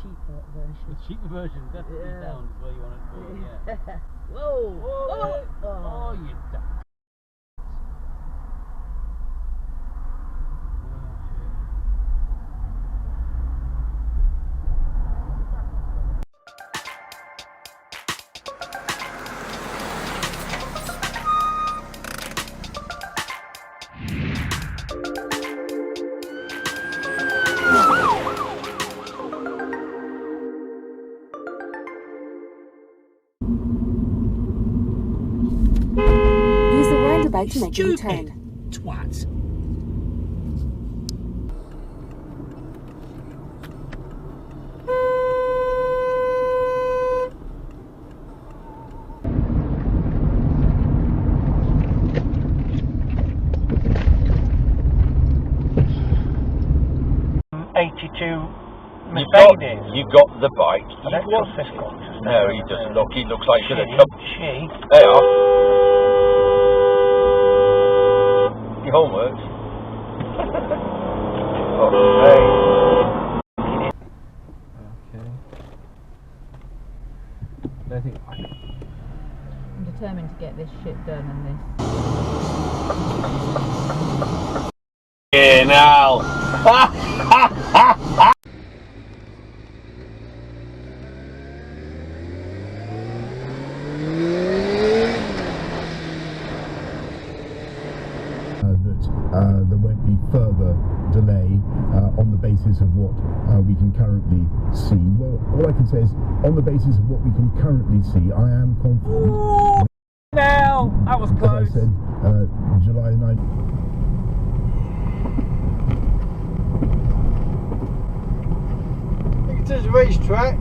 cheaper version. The cheaper version, definitely down is where you want to go, yeah. Whoa! Whoa! Oh, you duck. About to make a return. Twat. You got the bike. No, he doesn't look. He looks like he's going to come. There you are. Your homework. Okay. I'm determined to get this shit done and this. Yeah, now. There won't be further delay on the basis of what we can currently see. Well, all I can say is, on the basis of what we can currently see, I am confident. Ooh, now that was close. As I said, July 9th. I think it is a racetrack.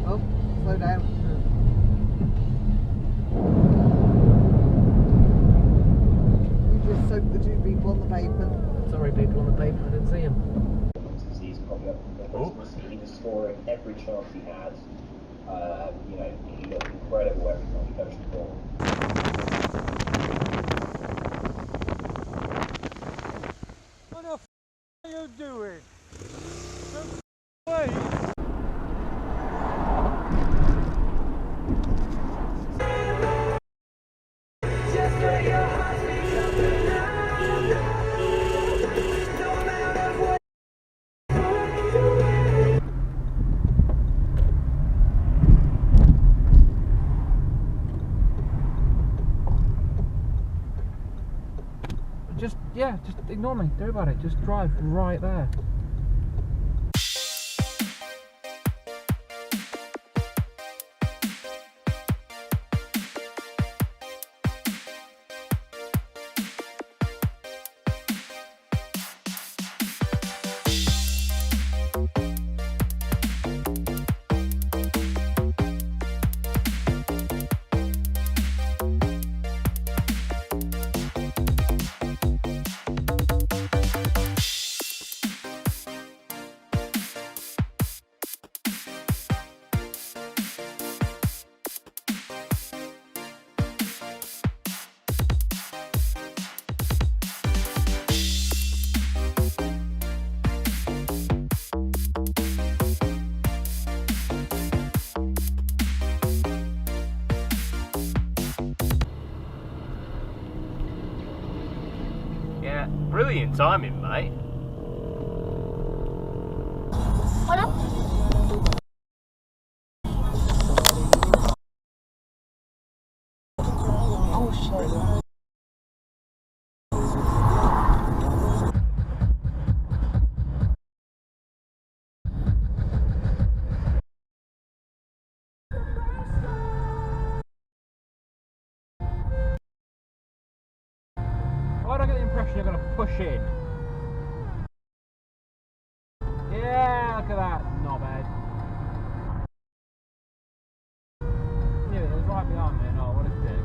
Oh, slow down. Soak the two people on the pavement. Sorry, people on the pavement, I didn't see him. He's probably up he was scoring every chance he had. You know, he looked incredible every time he touched the ball. What the f are you doing? Wait. Just ignore me. Don't worry about it. Just drive right there. Yeah, brilliant timing, mate. Oh shit. Why do I get the impression you're going to push in? Yeah, look at that knobhead. Yeah, it was right behind me. Oh, what a dick.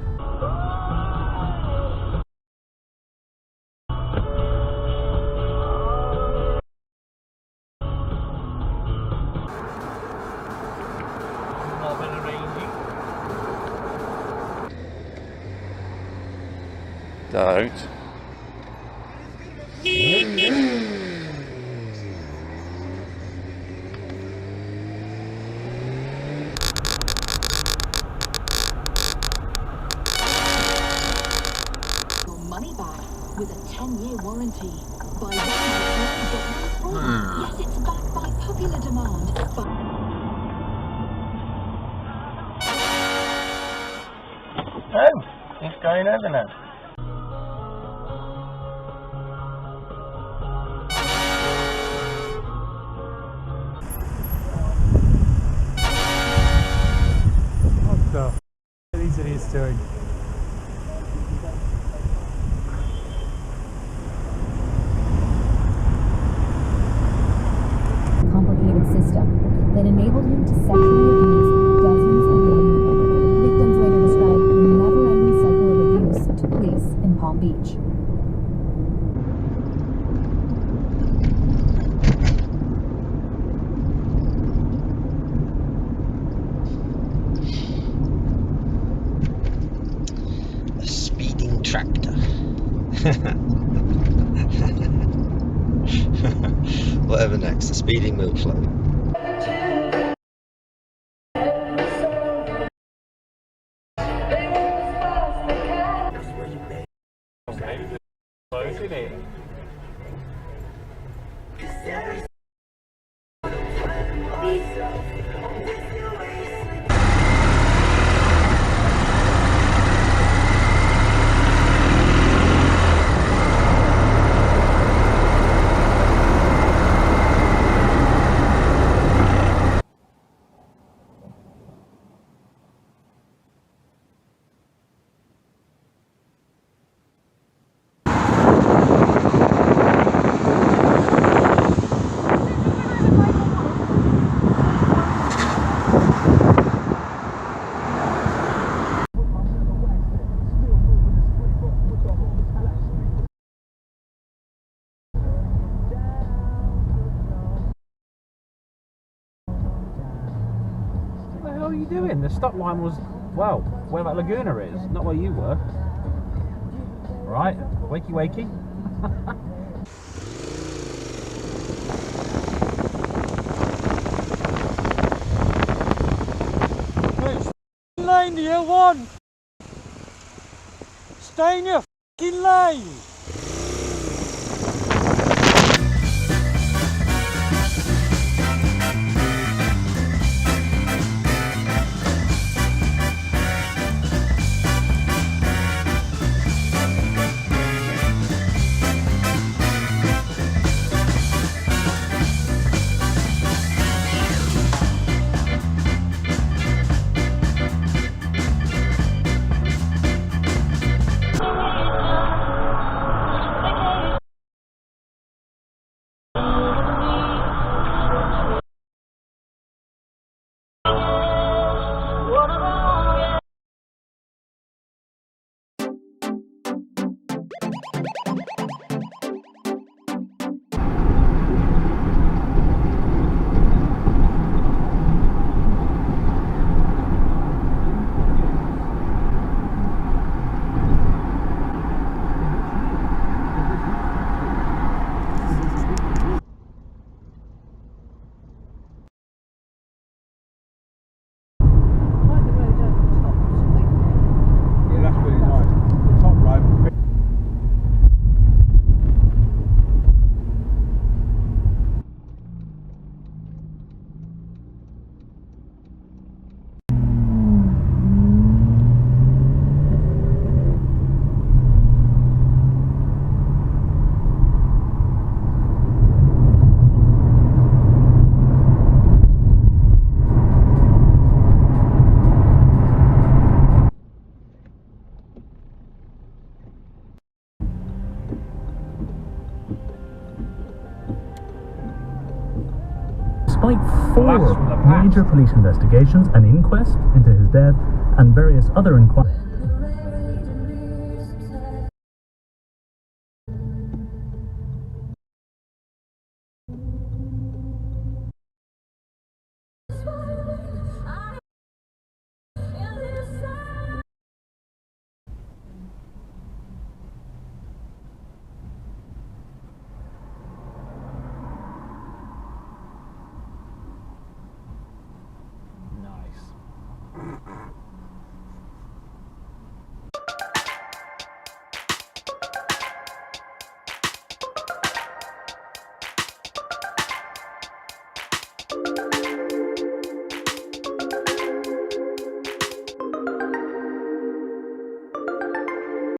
Don't. Your money back with a 10-year warranty. By yes, it's backed by popular demand. Oh, it's going over now. What the f*** are these idiots doing? Complicated system that enabled him to sexually abuse dozens of young women. Victims later described the never-ending cycle of abuse that took place in Palm Beach. A speeding tractor. Whatever next, a speeding milk float. Close, isn't it? What the hell are you doing? The stop line was, well, where that Laguna is, not where you were. Right, wakey wakey. It's lane, the L1. Stay in your f***ing lane. Despite 4 major police investigations, an inquest into his death, and various other inquiries.